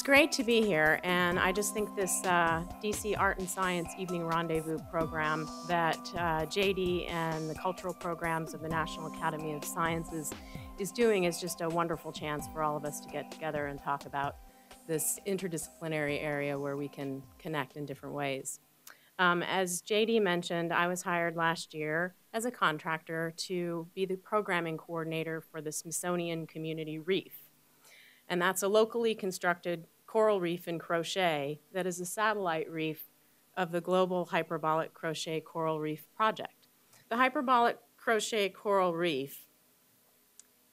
great to be here, and I just think this DC Art and Science Evening Rendezvous program that JD and the cultural programs of the National Academy of Sciences is doing is just a wonderful chance for all of us to get together and talk about this interdisciplinary area where we can connect in different ways. As JD mentioned, I was hired last year as a contractor to be the programming coordinator for the Smithsonian Community Reef. And that's a locally constructed coral reef in Crochet that is a satellite reef of the global Hyperbolic Crochet Coral Reef project. The Hyperbolic Crochet Coral Reef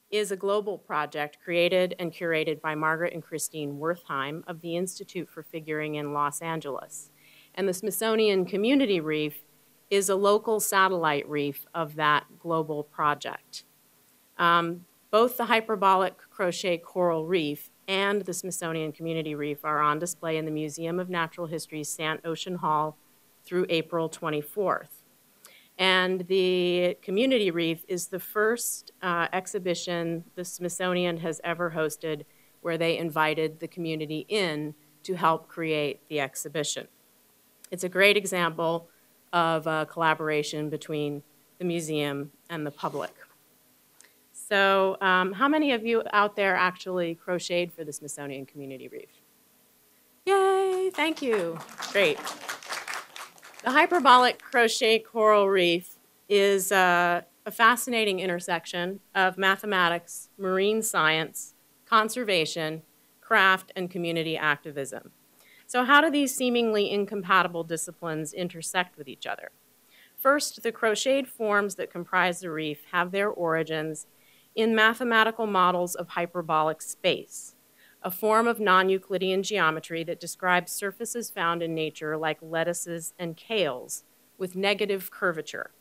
is a global project created and curated by Margaret and Christine Wertheim of the Institute for Figuring in Los Angeles. And the Smithsonian Community Reef is a local satellite reef of that global project. Both the Hyperbolic Crochet Coral Reef and the Smithsonian Community Reef are on display in the Museum of Natural History's Sant Ocean Hall through April 24th. And the Community Reef is the first exhibition the Smithsonian has ever hosted where they invited the community in to help create the exhibition. It's a great example of a collaboration between the museum and the public. So how many of you out there actually crocheted for the Smithsonian Community Reef? Yay, thank you. Great. The Hyperbolic Crochet Coral Reef is a fascinating intersection of mathematics, marine science, conservation, craft, and community activism. So how do these seemingly incompatible disciplines intersect with each other? First, the crocheted forms that comprise the reef have their origins in mathematical models of hyperbolic space, a form of non-Euclidean geometry that describes surfaces found in nature like lettuces and kales with negative curvature.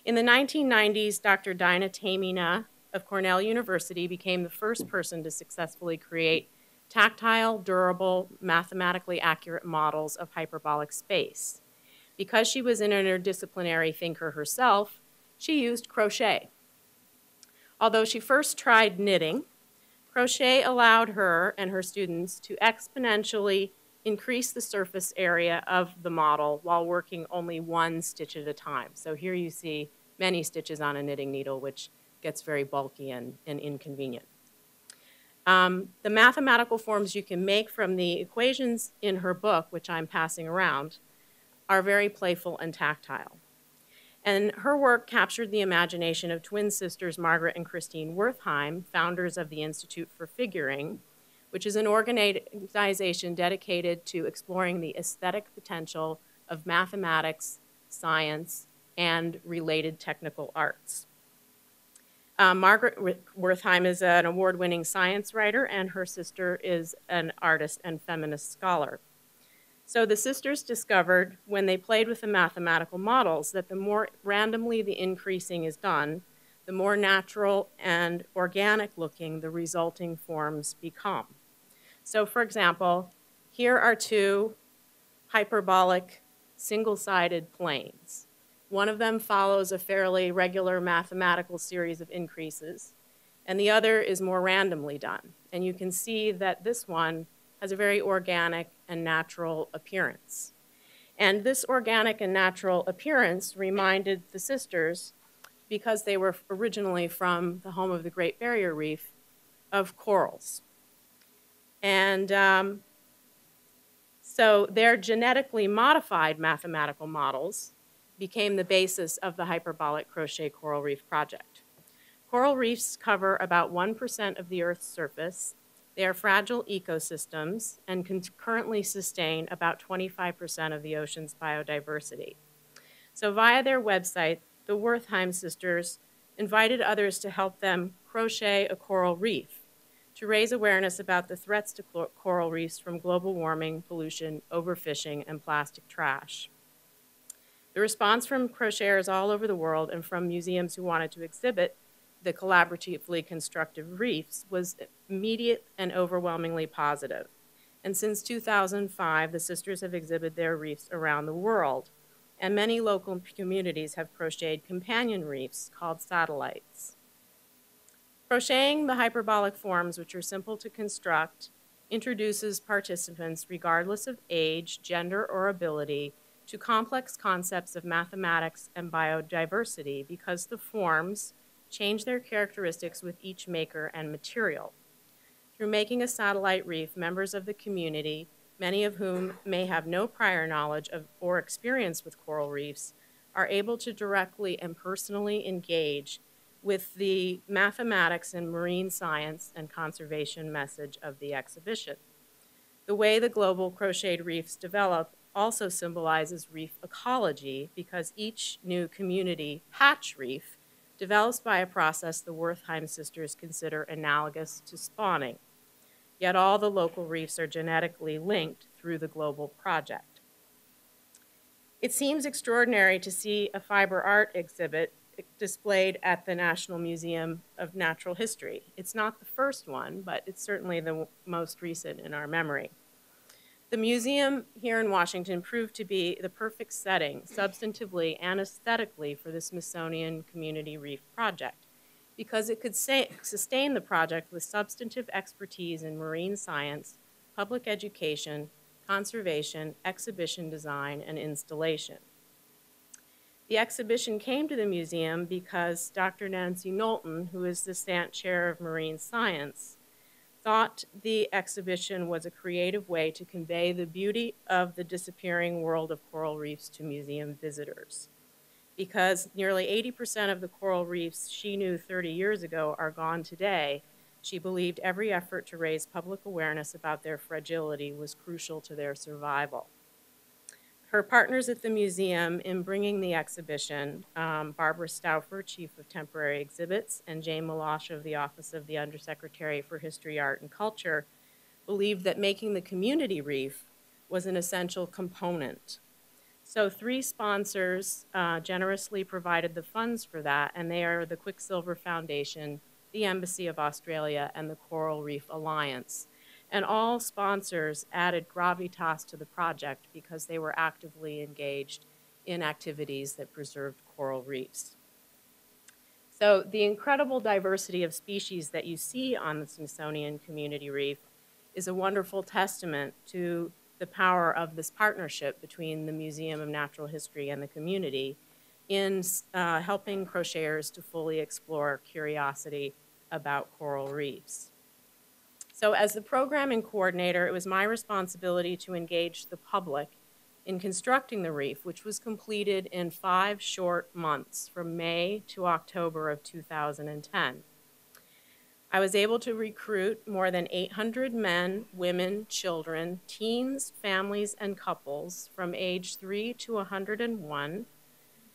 In the 1990s, Dr. Dinah Tamina of Cornell University became the first person to successfully create tactile, durable, mathematically accurate models of hyperbolic space. Because she was an interdisciplinary thinker herself, she used crochet. Although she first tried knitting, crochet allowed her and her students to exponentially increase the surface area of the model while working only one stitch at a time. So here you see many stitches on a knitting needle, which gets very bulky and inconvenient. The mathematical forms you can make from the equations in her book, which I'm passing around, are very playful and tactile. And her work captured the imagination of twin sisters Margaret and Christine Wertheim, founders of the Institute for Figuring, which is an organization dedicated to exploring the aesthetic potential of mathematics, science, and related technical arts. Margaret Wertheim is an award-winning science writer, and her sister is an artist and feminist scholar. So the sisters discovered when they played with the mathematical models that the more randomly the increasing is done, the more natural and organic looking the resulting forms become. So for example, here are two hyperbolic single-sided planes. One of them follows a fairly regular mathematical series of increases, and the other is more randomly done. And you can see that this one has a very organic and natural appearance. And this organic and natural appearance reminded the sisters, because they were originally from the home of the Great Barrier Reef, of corals. And so their genetically modified mathematical models became the basis of the Hyperbolic Crochet Coral Reef project. Coral reefs cover about 1% of the Earth's surface. They are fragile ecosystems and can currently sustain about 25% of the ocean's biodiversity. So via their website, the Wertheim sisters invited others to help them crochet a coral reef to raise awareness about the threats to coral reefs from global warming, pollution, overfishing, and plastic trash. The response from crocheters all over the world and from museums who wanted to exhibit the collaboratively constructed reefs was immediate and overwhelmingly positive. And since 2005, the sisters have exhibited their reefs around the world, and many local communities have crocheted companion reefs called satellites. Crocheting the hyperbolic forms, which are simple to construct introduces participants, regardless of age, gender, or ability, to complex concepts of mathematics and biodiversity because the forms change their characteristics with each maker and material. Through making a satellite reef, members of the community, many of whom may have no prior knowledge of or experience with coral reefs, are able to directly and personally engage with the mathematics and marine science and conservation message of the exhibition. The way the global crocheted reefs develop also symbolizes reef ecology because each new community patch reef develops by a process the Wertheim sisters consider analogous to spawning. Yet all the local reefs are genetically linked through the global project. It seems extraordinary to see a fiber art exhibit displayed at the National Museum of Natural History. It's not the first one, but it's certainly the most recent in our memory. The museum here in Washington proved to be the perfect setting, substantively and aesthetically, for the Smithsonian Community Reef project, because it could sustain the project with substantive expertise in marine science, public education, conservation, exhibition design, and installation. The exhibition came to the museum because Dr. Nancy Knowlton, who is the Sant Chair of Marine Science, thought the exhibition was a creative way to convey the beauty of the disappearing world of coral reefs to museum visitors. Because nearly 80% of the coral reefs she knew 30 years ago are gone today, she believed every effort to raise public awareness about their fragility was crucial to their survival. Her partners at the museum in bringing the exhibition, Barbara Stauffer, Chief of Temporary Exhibits, and Jane Malosh of the Office of the Undersecretary for History, Art, and Culture, believed that making the community reef was an essential component. So 3 sponsors generously provided the funds for that, and they are the Quicksilver Foundation, the Embassy of Australia, and the Coral Reef Alliance. And all sponsors added gravitas to the project because they were actively engaged in activities that preserved coral reefs. So the incredible diversity of species that you see on the Smithsonian Community Reef is a wonderful testament to the power of this partnership between the Museum of Natural History and the community in helping crocheters to fully explore curiosity about coral reefs. So as the programming coordinator, it was my responsibility to engage the public in constructing the reef, which was completed in 5 short months from May to October of 2010. I was able to recruit more than 800 men, women, children, teens, families, and couples from age 3 to 101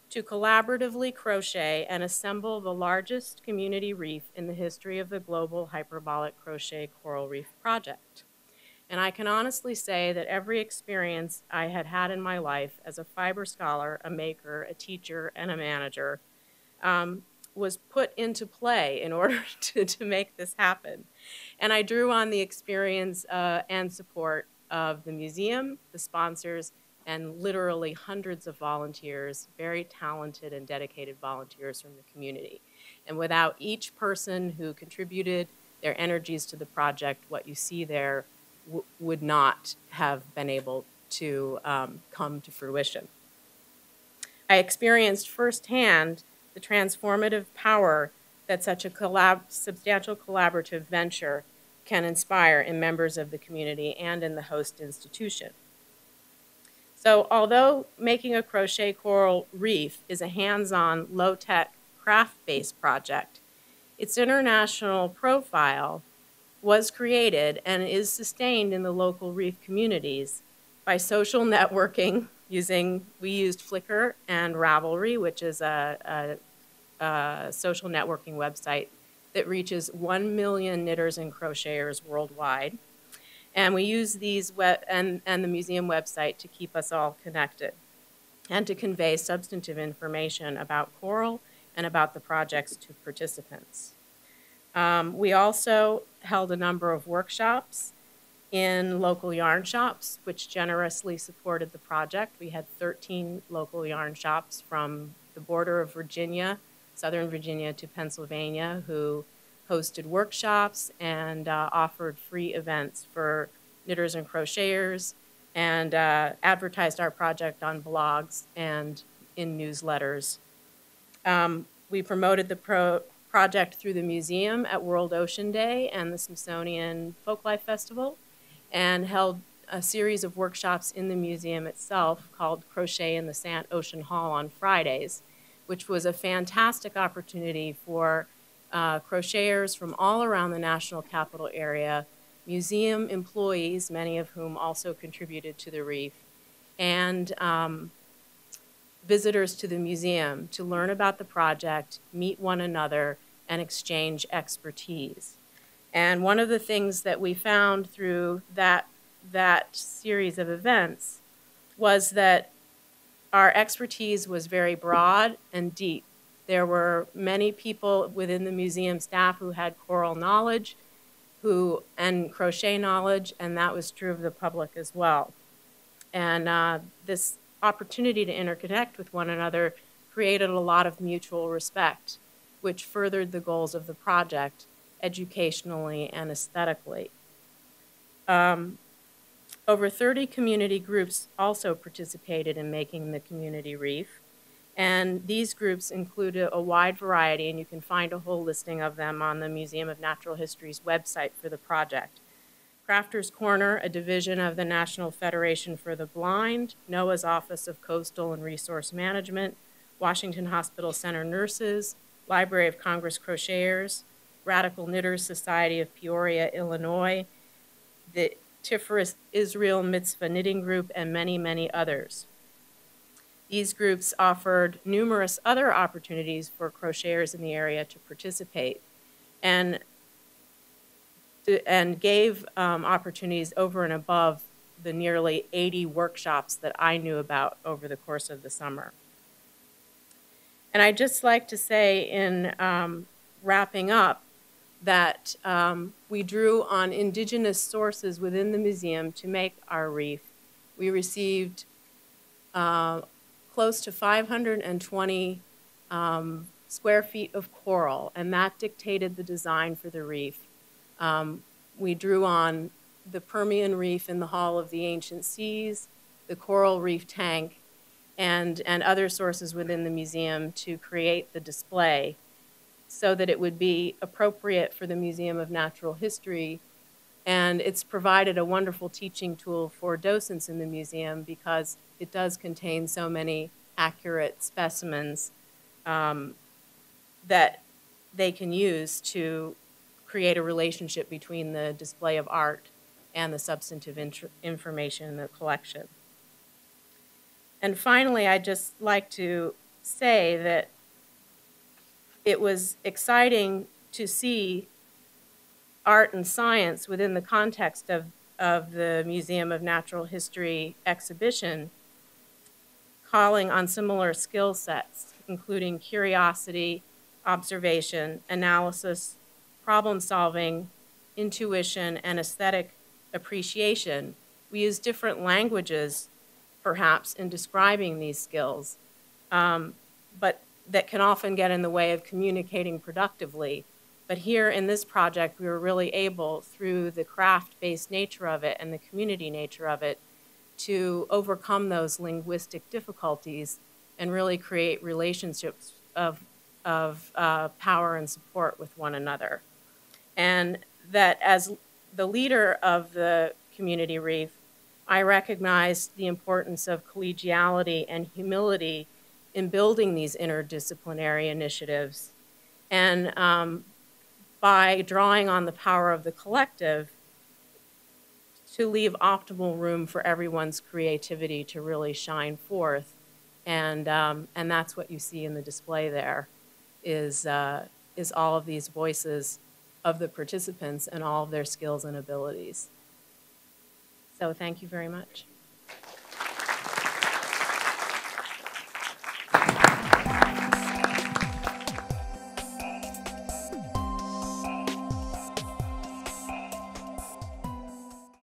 to collaboratively crochet and assemble the largest community reef in the history of the global hyperbolic crochet coral reef project. And I can honestly say that every experience I had had in my life as a fiber scholar, a maker, a teacher, and a manager was put into play in order to make this happen. And I drew on the experience and support of the museum, the sponsors, and literally hundreds of volunteers, very talented and dedicated volunteers from the community. And without each person who contributed their energies to the project, what you see there would not have been able to come to fruition. I experienced firsthand the transformative power that such a substantial collaborative venture can inspire in members of the community and in the host institution. So although making a crochet coral reef is a hands-on, low-tech, craft-based project, its international profile was created and is sustained in the local reef communities by social networking we used Flickr and Ravelry, which is a social networking website that reaches 1 million knitters and crocheters worldwide. And we use these and the museum website to keep us all connected and to convey substantive information about coral and about the projects to participants. We also held a number of workshops in local yarn shops, which generously supported the project. We had 13 local yarn shops from the border of Virginia, Southern Virginia, to Pennsylvania, who hosted workshops and offered free events for knitters and crocheters, and advertised our project on blogs and in newsletters. We promoted the project through the museum at World Ocean Day and the Smithsonian Folklife Festival, and held a series of workshops in the museum itself called Crochet in the Ocean Hall on Fridays, which was a fantastic opportunity for crocheters from all around the National Capital area, museum employees, many of whom also contributed to the reef, and visitors to the museum to learn about the project, meet one another, and exchange expertise. And one of the things that we found through that series of events was that our expertise was very broad and deep. There were many people within the museum staff who had choral knowledge and crochet knowledge, and that was true of the public as well. And this opportunity to interconnect with one another created a lot of mutual respect, which furthered the goals of the project educationally and aesthetically. Over 30 community groups also participated in making the community reef, and these groups include a wide variety, and you can find a whole listing of them on the Museum of Natural History's website for the project. Crafters Corner, a division of the National Federation for the Blind, NOAA's Office of Coastal and Resource Management, Washington Hospital Center Nurses, Library of Congress Crocheters, Radical Knitters Society of Peoria, Illinois, the Tiferet Israel Mitzvah Knitting Group, and many, many others. These groups offered numerous other opportunities for crocheters in the area to participate, and gave opportunities over and above the nearly 80 workshops that I knew about over the course of the summer. And I'd just like to say in wrapping up that we drew on indigenous sources within the museum to make our reef. We received close to 520 square feet of coral, and that dictated the design for the reef. We drew on the Permian Reef in the Hall of the Ancient Seas, the Coral Reef Tank, and other sources within the museum to create the display so that it would be appropriate for the Museum of Natural History. And it's provided a wonderful teaching tool for docents in the museum because it does contain so many accurate specimens that they can use to create a relationship between the display of art and the substantive information in the collection. And finally, I'd just like to say that it was exciting to see art and science within the context of the Museum of Natural History exhibition, calling on similar skill sets, including curiosity, observation, analysis, problem solving, intuition, and aesthetic appreciation. We use different languages, perhaps, in describing these skills, but that can often get in the way of communicating productively. But here in this project, we were really able, through the craft-based nature of it and the community nature of it, to overcome those linguistic difficulties and really create relationships of power and support with one another. And that as the leader of the community reef, I recognized the importance of collegiality and humility in building these interdisciplinary initiatives. And by drawing on the power of the collective to leave optimal room for everyone's creativity to really shine forth. And that's what you see in the display there, is all of these voices of the participants and all of their skills and abilities. So thank you very much.